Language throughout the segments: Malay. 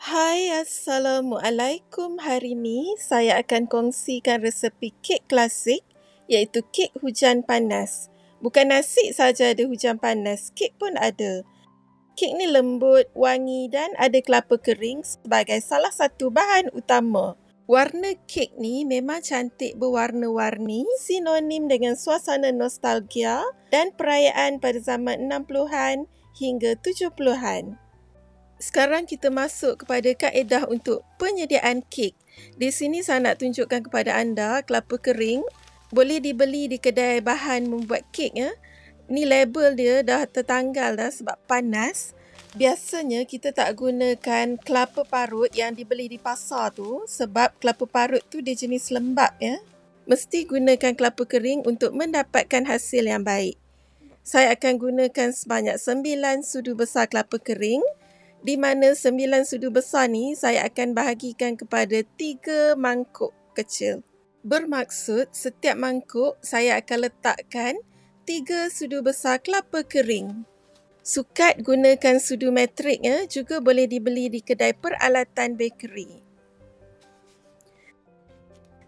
Hai, Assalamualaikum. Hari ini saya akan kongsikan resepi kek klasik iaitu kek hujan panas. Bukan nasi saja ada hujan panas, kek pun ada. Kek ni lembut, wangi dan ada kelapa kering sebagai salah satu bahan utama. Warna kek ni memang cantik berwarna-warni, sinonim dengan suasana nostalgia dan perayaan pada zaman 60-an hingga 70-an. Sekarang kita masuk kepada kaedah untuk penyediaan kek. Di sini saya nak tunjukkan kepada anda kelapa kering. Boleh dibeli di kedai bahan membuat kek. Ni label dia dah tertanggal dah sebab panas. Biasanya kita tak gunakan kelapa parut yang dibeli di pasar tu sebab kelapa parut tu dia jenis lembap ya. Mesti gunakan kelapa kering untuk mendapatkan hasil yang baik. Saya akan gunakan sebanyak 9 sudu besar kelapa kering. Di mana 9 sudu besar ni saya akan bahagikan kepada 3 mangkuk kecil. Bermaksud setiap mangkuk saya akan letakkan 3 sudu besar kelapa kering. Sukat gunakan sudu metrik juga boleh dibeli di kedai peralatan bakery.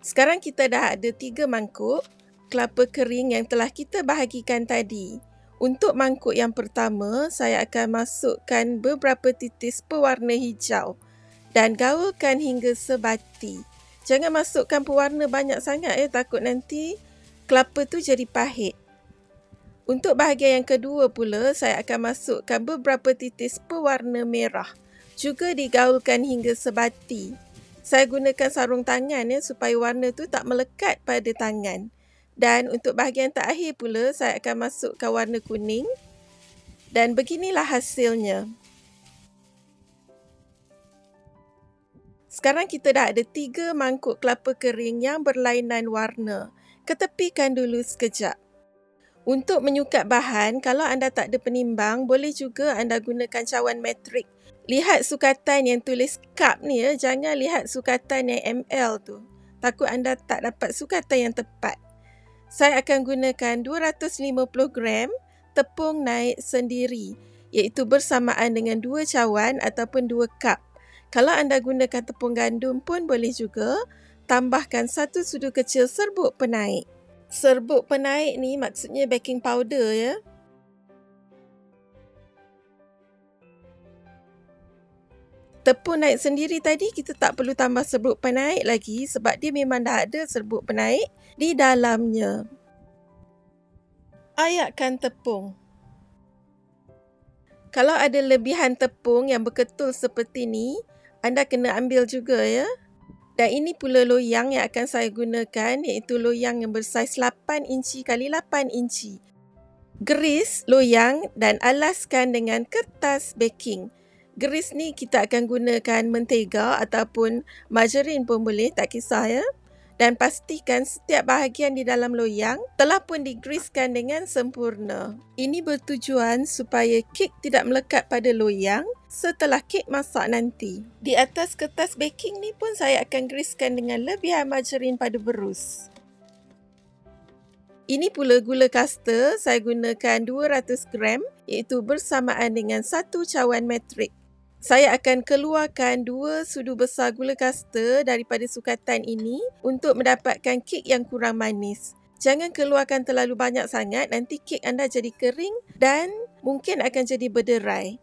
Sekarang kita dah ada 3 mangkuk kelapa kering yang telah kita bahagikan tadi. Untuk mangkuk yang pertama, saya akan masukkan beberapa titis pewarna hijau dan gaulkan hingga sebati. Jangan masukkan pewarna banyak sangat takut nanti kelapa tu jadi pahit. Untuk bahagian yang kedua pula, saya akan masukkan beberapa titis pewarna merah. Juga digaulkan hingga sebati. Saya gunakan sarung tangan supaya warna tu tak melekat pada tangan. Dan untuk bahagian terakhir pula, saya akan masukkan warna kuning. Dan beginilah hasilnya. Sekarang kita dah ada 3 mangkuk kelapa kering yang berlainan warna. Ketepikan dulu sekejap. Untuk menyukat bahan, kalau anda tak ada penimbang, boleh juga anda gunakan cawan metrik. Lihat sukatan yang tulis cup ni jangan lihat sukatan yang ml tu. Takut anda tak dapat sukatan yang tepat. Saya akan gunakan 250 gram tepung naik sendiri iaitu bersamaan dengan 2 cawan ataupun 2 kap. Kalau anda gunakan tepung gandum pun boleh juga. Tambahkan 1 sudu kecil serbuk penaik. Serbuk penaik ni maksudnya baking powder ya. Tepung naik sendiri tadi kita tak perlu tambah serbuk penaik lagi sebab dia memang dah ada serbuk penaik di dalamnya. Ayakkan tepung. Kalau ada lebihan tepung yang berketul seperti ni, anda kena ambil juga ya. Dan ini pula loyang yang akan saya gunakan iaitu loyang yang bersaiz 8 inci x 8 inci. Geris loyang dan alaskan dengan kertas baking. Geris ni kita akan gunakan mentega ataupun margarin pun boleh, tak kisah ya. Dan pastikan setiap bahagian di dalam loyang telah pun digeriskan dengan sempurna. Ini bertujuan supaya kek tidak melekat pada loyang setelah kek masak nanti. Di atas kertas baking ni pun saya akan geriskan dengan lebihan margarin pada berus. Ini pula gula kasta, saya gunakan 200 gram iaitu bersamaan dengan 1 cawan metrik. Saya akan keluarkan 2 sudu besar gula kasta daripada sukatan ini untuk mendapatkan kek yang kurang manis. Jangan keluarkan terlalu banyak sangat, nanti kek anda jadi kering dan mungkin akan jadi berderai.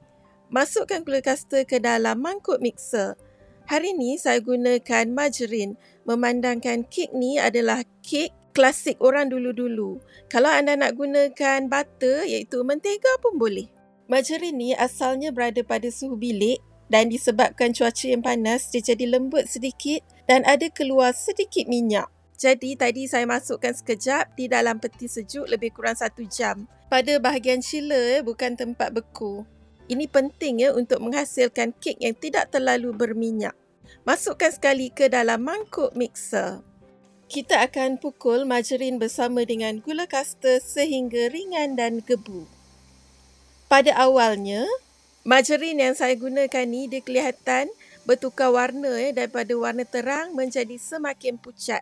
Masukkan gula kasta ke dalam mangkuk mixer. Hari ini saya gunakan margarin, memandangkan kek ni adalah kek klasik orang dulu-dulu. Kalau anda nak gunakan butter iaitu mentega pun boleh. Margarin ni asalnya berada pada suhu bilik dan disebabkan cuaca yang panas dia jadi lembut sedikit dan ada keluar sedikit minyak. Jadi tadi saya masukkan sekejap di dalam peti sejuk lebih kurang 1 jam. Pada bahagian chiller bukan tempat beku. Ini penting untuk menghasilkan kek yang tidak terlalu berminyak. Masukkan sekali ke dalam mangkuk mixer. Kita akan pukul margarin bersama dengan gula kasta sehingga ringan dan gebu. Pada awalnya, margarin yang saya gunakan ni dia kelihatan bertukar warna daripada warna terang menjadi semakin pucat.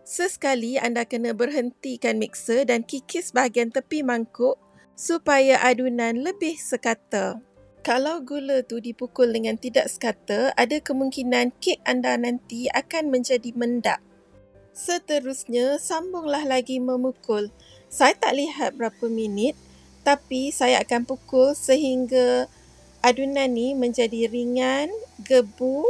Sesekali anda kena berhentikan mixer dan kikis bahagian tepi mangkuk supaya adunan lebih sekata. Kalau gula tu dipukul dengan tidak sekata, ada kemungkinan kek anda nanti akan menjadi mendap. Seterusnya, sambunglah lagi memukul. Saya tak lihat berapa minit, tapi saya akan pukul sehingga adunan ni menjadi ringan, gebu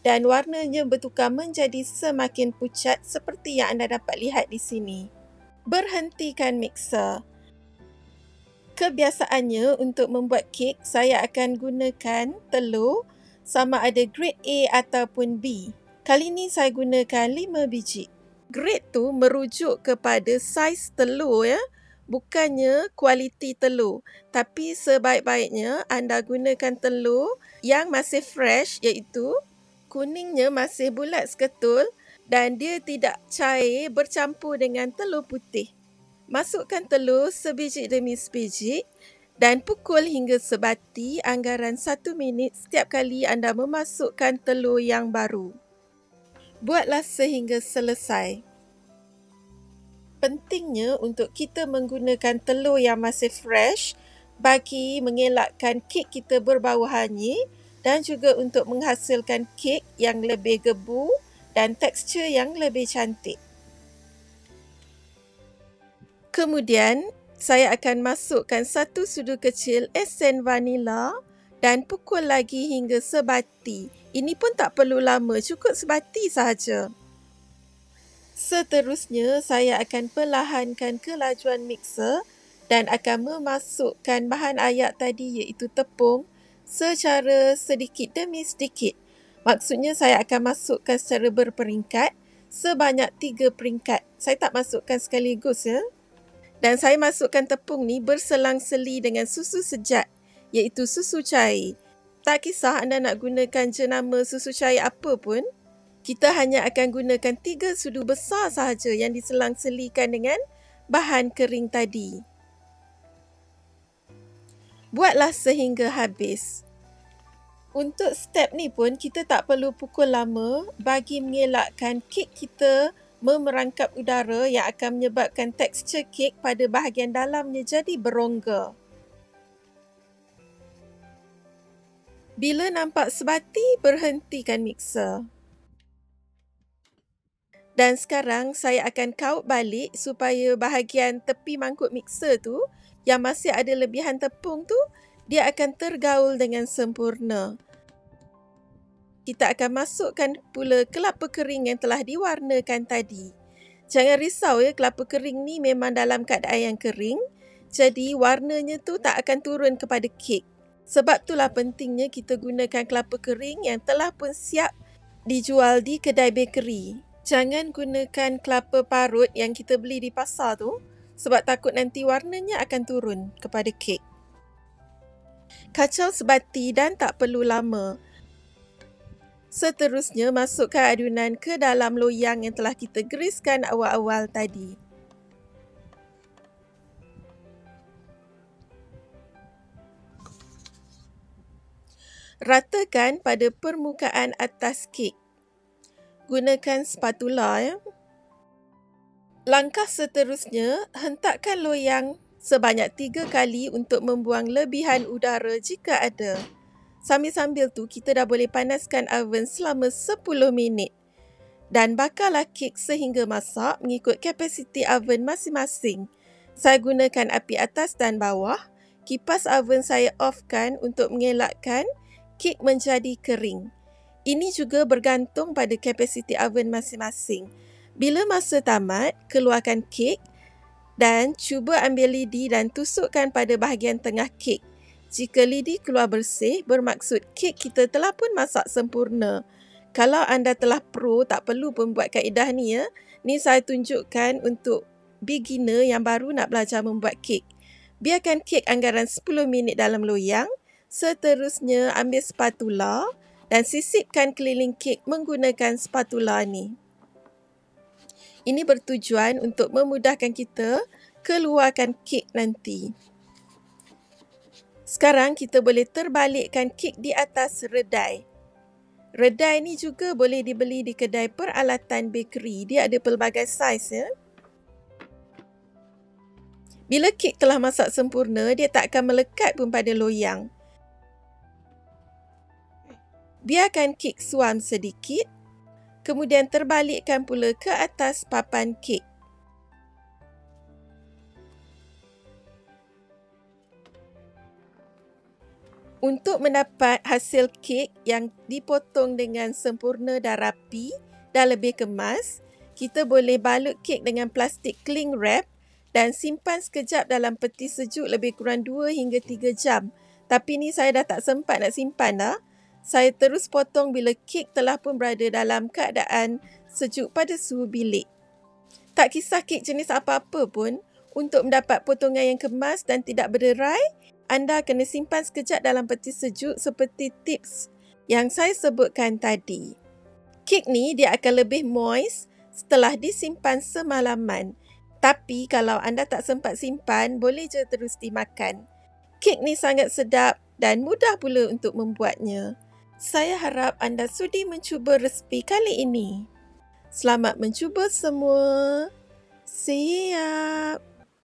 dan warnanya bertukar menjadi semakin pucat seperti yang anda dapat lihat di sini. Berhentikan mixer. Kebiasaannya untuk membuat kek, saya akan gunakan telur sama ada grade A ataupun B. Kali ni saya gunakan 5 biji. Grade tu merujuk kepada saiz telur ya, bukannya kualiti telur. Tapi sebaik-baiknya anda gunakan telur yang masih fresh, iaitu kuningnya masih bulat seketul dan dia tidak cair bercampur dengan telur putih. Masukkan telur sebiji demi sebiji dan pukul hingga sebati anggaran 1 minit setiap kali anda memasukkan telur yang baru. Buatlah sehingga selesai. Pentingnya untuk kita menggunakan telur yang masih fresh bagi mengelakkan kek kita berbau hanyir dan juga untuk menghasilkan kek yang lebih gebu dan tekstur yang lebih cantik. Kemudian, saya akan masukkan 1 sudu kecil esen vanila dan pukul lagi hingga sebati. Ini pun tak perlu lama, cukup sebati sahaja. Seterusnya, saya akan perlahankan kelajuan mixer dan akan memasukkan bahan ayak tadi iaitu tepung secara sedikit demi sedikit. Maksudnya saya akan masukkan secara berperingkat sebanyak 3 peringkat. Saya tak masukkan sekaligus ya. Dan saya masukkan tepung ni berselang-seli dengan susu sejat, iaitu susu cair. Tak kisah anda nak gunakan jenama susu cair apa pun, kita hanya akan gunakan 3 sudu besar sahaja yang diselang-selikan dengan bahan kering tadi. Buatlah sehingga habis. Untuk step ni pun kita tak perlu pukul lama bagi mengelakkan kek kita memerangkap udara yang akan menyebabkan tekstur kek pada bahagian dalamnya jadi berongga. Bila nampak sebati, berhentikan mixer. Dan sekarang saya akan kaut balik supaya bahagian tepi mangkuk mixer tu yang masih ada lebihan tepung tu, dia akan tergaul dengan sempurna. Kita akan masukkan pula kelapa kering yang telah diwarnakan tadi. Jangan risau ya, kelapa kering ni memang dalam keadaan yang kering. Jadi warnanya tu tak akan turun kepada kek. Sebab itulah pentingnya kita gunakan kelapa kering yang telah pun siap dijual di kedai bakery. Jangan gunakan kelapa parut yang kita beli di pasar tu. Sebab takut nanti warnanya akan turun kepada kek. Kacau sebati dan tak perlu lama. Seterusnya, masukkan adunan ke dalam loyang yang telah kita geriskan awal-awal tadi. Ratakan pada permukaan atas kek. Gunakan spatula ya. Langkah seterusnya, hentakkan loyang sebanyak 3 kali untuk membuang lebihan udara jika ada. Sambil-sambil tu, kita dah boleh panaskan oven selama 10 minit. Dan bakarlah kek sehingga masak mengikut kapasiti oven masing-masing. Saya gunakan api atas dan bawah. Kipas oven saya offkan untuk mengelakkan kek menjadi kering. Ini juga bergantung pada kapasiti oven masing-masing. Bila masa tamat, keluarkan kek dan cuba ambil lidi dan tusukkan pada bahagian tengah kek. Jika lidi keluar bersih, bermaksud kek kita telah pun masak sempurna. Kalau anda telah pro, tak perlu pun buat kaedah ni ya. Ni saya tunjukkan untuk beginner yang baru nak belajar membuat kek. Biarkan kek anggaran 10 minit dalam loyang. Seterusnya, ambil spatula dan sisipkan keliling kek menggunakan spatula ni. Ini bertujuan untuk memudahkan kita keluarkan kek nanti. Sekarang kita boleh terbalikkan kek di atas redai. Redai ni juga boleh dibeli di kedai peralatan bakery. Dia ada pelbagai saiz ya. Bila kek telah masak sempurna, dia tak akan melekat pun pada loyang. Biarkan kek suam sedikit, kemudian terbalikkan pula ke atas papan kek. Untuk mendapat hasil kek yang dipotong dengan sempurna dan rapi dan lebih kemas, kita boleh balut kek dengan plastik cling wrap dan simpan sekejap dalam peti sejuk lebih kurang 2 hingga 3 jam. Tapi ni saya dah tak sempat nak simpan dah. Saya terus potong bila kek telah pun berada dalam keadaan sejuk pada suhu bilik. Tak kisah kek jenis apa-apa pun, untuk mendapat potongan yang kemas dan tidak berderai, anda kena simpan sekejap dalam peti sejuk seperti tips yang saya sebutkan tadi. Kek ni dia akan lebih moist setelah disimpan semalaman. Tapi kalau anda tak sempat simpan, boleh je terus dimakan. Kek ni sangat sedap dan mudah pula untuk membuatnya. Saya harap anda sudi mencuba resipi kali ini. Selamat mencuba semua. Siap.